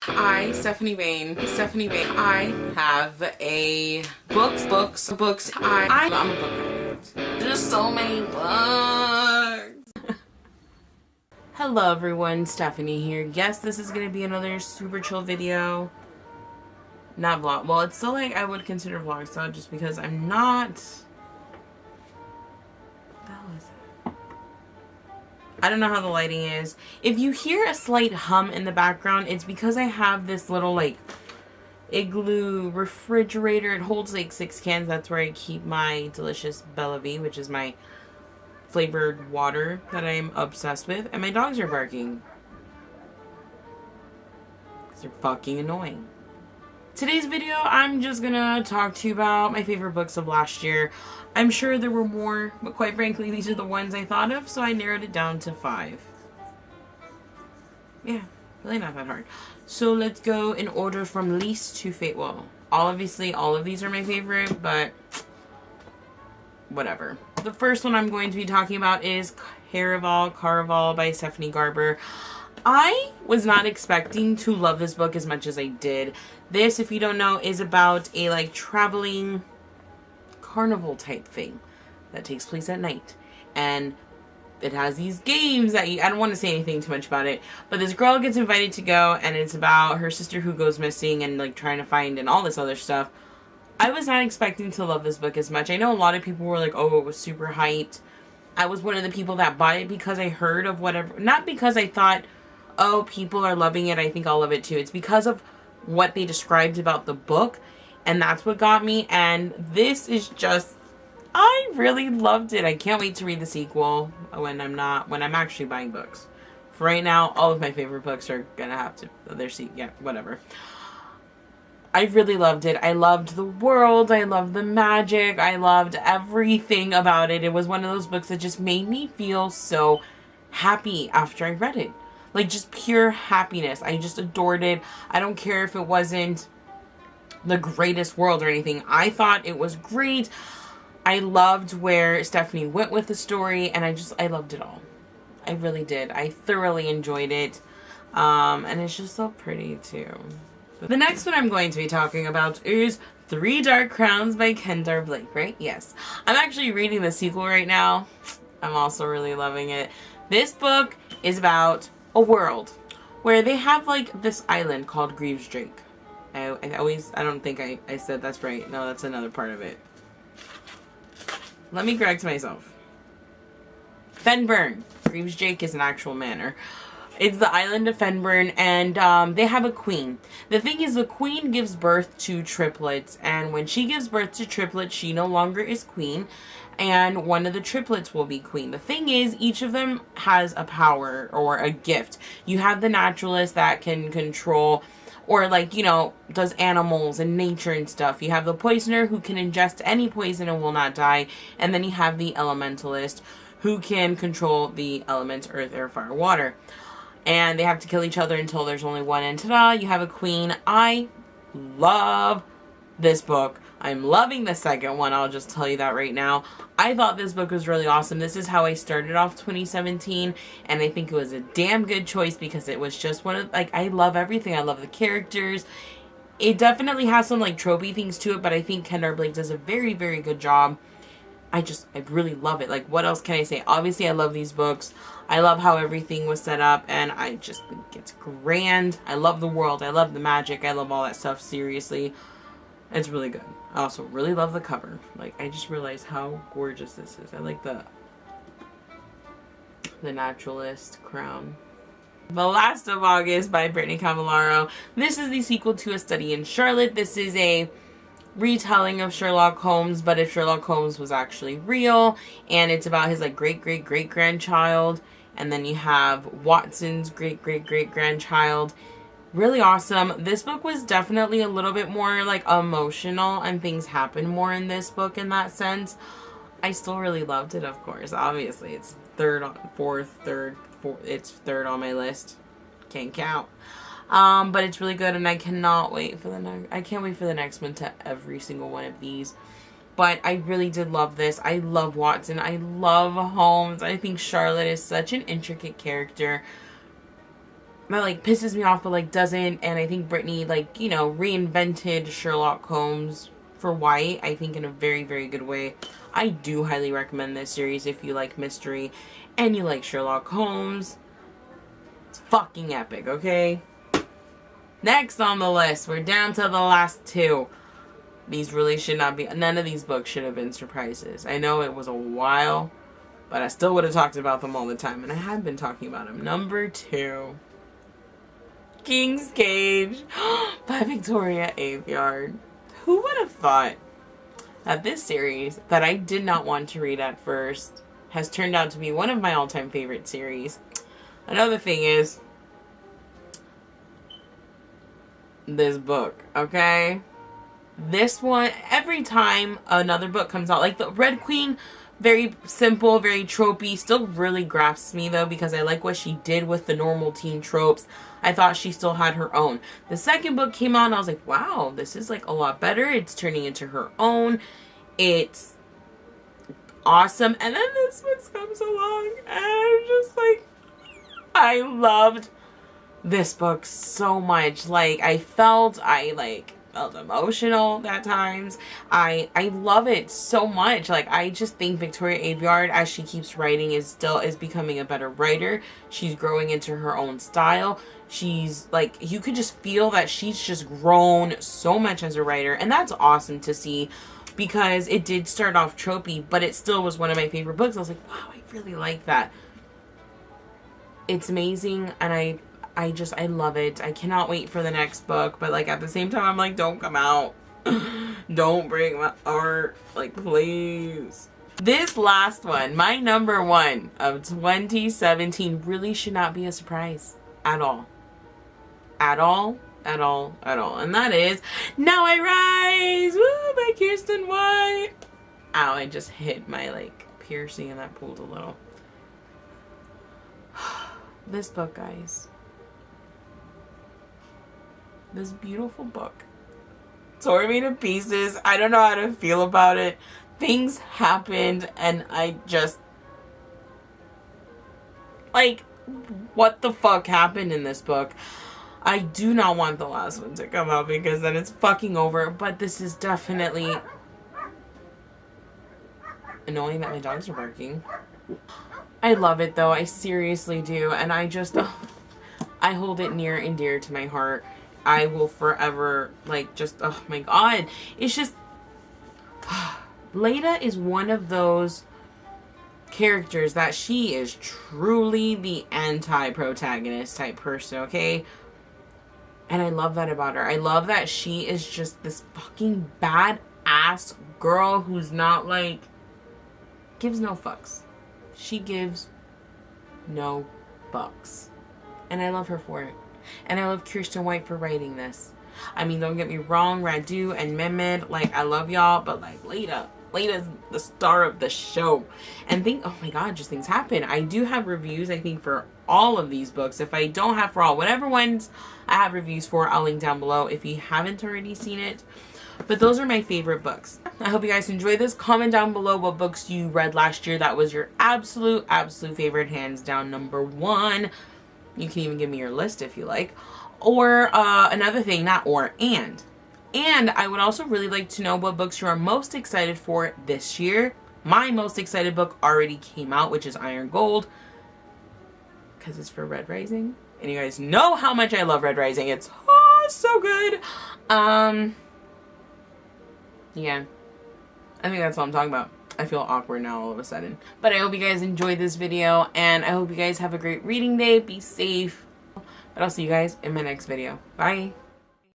Stephanie Bain, I have a books. I'm a book addict. There's so many books. Hello everyone, Stephanie here. Yes, this is going to be another super chill video. Not vlog. Well, it's still like I would consider vlog style just because I'm not... I don't know how the lighting is. If you hear a slight hum in the background, it's because I have this little like igloo refrigerator. It holds like 6 cans. That's where I keep my delicious Bella V, which is my flavored water that I'm obsessed with. And my dogs are barking because they're fucking annoying. Today's video, I'm just gonna talk to you about my favorite books of last year. I'm sure there were more, but quite frankly, these are the ones I thought of, so I narrowed it down to 5. Yeah, really not that hard. So let's go in order from least to favorite. Well, obviously all of these are my favorite, but whatever. The first one I'm going to be talking about is All Karl by Stephanie Garber. I was not expecting to love this book as much as I did. This, if you don't know, is about a like traveling carnival type thing that takes place at night, and it has these games that I don't want to say anything too much about it, but this girl gets invited to go, and it's about her sister who goes missing and like trying to find and all this other stuff. I was not expecting to love this book as much. I know a lot of people were like, oh, it was super hyped. I was one of the people that bought it because I heard of whatever, not because I thought, oh, people are loving it, I think I'll love it too. It's because of what they described about the book, and that's what got me. And this is just, I really loved it. I can't wait to read the sequel when I'm actually buying books. For right now, all of my favorite books are gonna have to, yeah, whatever. I really loved it. I loved the world. I loved the magic. I loved everything about it. It was one of those books that just made me feel so happy after I read it. Like, just pure happiness. I just adored it. I don't care if it wasn't the greatest world or anything. I thought it was great. I loved where Stephanie went with the story, and I loved it all. I really did. I thoroughly enjoyed it. And it's just so pretty, too. The next one I'm going to be talking about is 3 Dark Crowns by Kendar Blake, right? Yes. I'm actually reading the sequel right now. I'm also really loving it. This book is about a world where they have like this island called Greaves Drake. I don't think I said that's right. No, that's another part of it. Let me correct myself. Fenburn. Greaves Drake is an actual manor. It's the island of Fenburn, and they have a queen. The thing is, the queen gives birth to triplets, and when she gives birth to triplets, she no longer is queen, and one of the triplets will be queen. The thing is, each of them has a power or a gift. You have the naturalist that can control or like, you know, does animals and nature and stuff. You have the poisoner who can ingest any poison and will not die. And then you have the elementalist who can control the elements earth, air, fire, water. And they have to kill each other until there's only one, and ta-da, you have a queen. I love this book. I'm loving the second one, I'll just tell you that right now. I thought this book was really awesome. This is how I started off 2017, and I think it was a damn good choice because it was just one of, like, I love everything. I love the characters. It definitely has some, like, tropey things to it, but I think Kendar Blake does a very, very good job. I really love it. Like, what else can I say? Obviously, I love these books. I love how everything was set up, and I just think it's grand. I love the world. I love the magic. I love all that stuff, seriously. It's really good. I also really love the cover. Like, I just realized how gorgeous this is. I like the naturalist crown. The Last of August by Brittany Cavallaro. This is the sequel to A Study in Charlotte. This is a retelling of Sherlock Holmes, but if Sherlock Holmes was actually real, and it's about his like great-great-great-grandchild, and then you have Watson's great-great-great-grandchild. Really awesome. This book was definitely a little bit more like emotional, and things happen more in this book in that sense. I still really loved it, of course. Obviously, it's third on my list. Can't count. But it's really good, and I cannot wait for the next. I can't wait for the next one to every single one of these. But I really did love this. I love Watson. I love Holmes. I think Charlotte is such an intricate character. that like pisses me off but like doesn't. And I think Brittany, like, you know, reinvented Sherlock Holmes for White, I think, in a very, very good way. I do highly recommend this series if you like mystery and you like Sherlock Holmes. It's fucking epic, okay? Next on the list, we're down to the last two. These really should not be, none of these books should have been surprises. I know it was a while, but I still would have talked about them all the time, and I have been talking about them. Number 2, King's Cage by Victoria Aveyard. Who would have thought that this series, that I did not want to read at first, has turned out to be one of my all-time favorite series. Another thing is this book, okay? This one, every time another book comes out, like the Red Queen, very simple, very tropey, still really grasps me though, because I like what she did with the normal teen tropes. I thought she still had her own. The second book came out and I was like, wow, this is like a lot better. It's turning into her own. It's awesome. And then this book comes along and I'm just like, I loved this book so much. Like, I felt emotional at times. I love it so much. Like, I just think Victoria Aveyard, as she keeps writing, is becoming a better writer. She's growing into her own style. She's like, you could just feel that she's just grown so much as a writer, and that's awesome to see, because it did start off tropey, but it still was one of my favorite books. I was like, wow, I really like that. It's amazing, and I love it. I cannot wait for the next book, but like at the same time I'm like, don't come out. Don't break my art, like, please. This last one, my number 1 of 2017, really should not be a surprise at all. At all. And that is Now I Rise, woo, by Kirsten White. Ow, I just hit my like piercing and that pulled a little. This book, guys. This beautiful book tore me to pieces. I don't know how to feel about it. Things happened and I just, like, what the fuck happened in this book? I do not want the last one to come out because then it's fucking over. But this is definitely annoying that my dogs are barking. I love it though. I seriously do. And I just, I hold it near and dear to my heart. I will forever, like, just, oh my god. It's just, Leda is one of those characters that she is truly the anti-protagonist type person, okay? And I love that about her. I love that she is just this fucking badass girl who's not, like, gives no fucks. She gives no fucks. And I love her for it. And I love Kirsten White for writing this. I mean, don't get me wrong, Radu and Mehmed, like, I love y'all, but like, Leda's the star of the show. And oh my god, just things happen. I do have reviews, I think, for all of these books. If I don't have for all, whatever ones I have reviews for, I'll link down below if you haven't already seen it. But those are my favorite books. I hope you guys enjoyed this. Comment down below what books you read last year that was your absolute favorite, hands down number 1. You can even give me your list if you like. Or another thing, and I would also really like to know what books you are most excited for this year. My most excited book already came out, which is Iron Gold, because it's for Red Rising. And you guys know how much I love Red Rising. It's so good. Yeah. I think that's all I'm talking about. I feel awkward now all of a sudden. But I hope you guys enjoyed this video, and I hope you guys have a great reading day. Be safe. But I'll see you guys in my next video. Bye.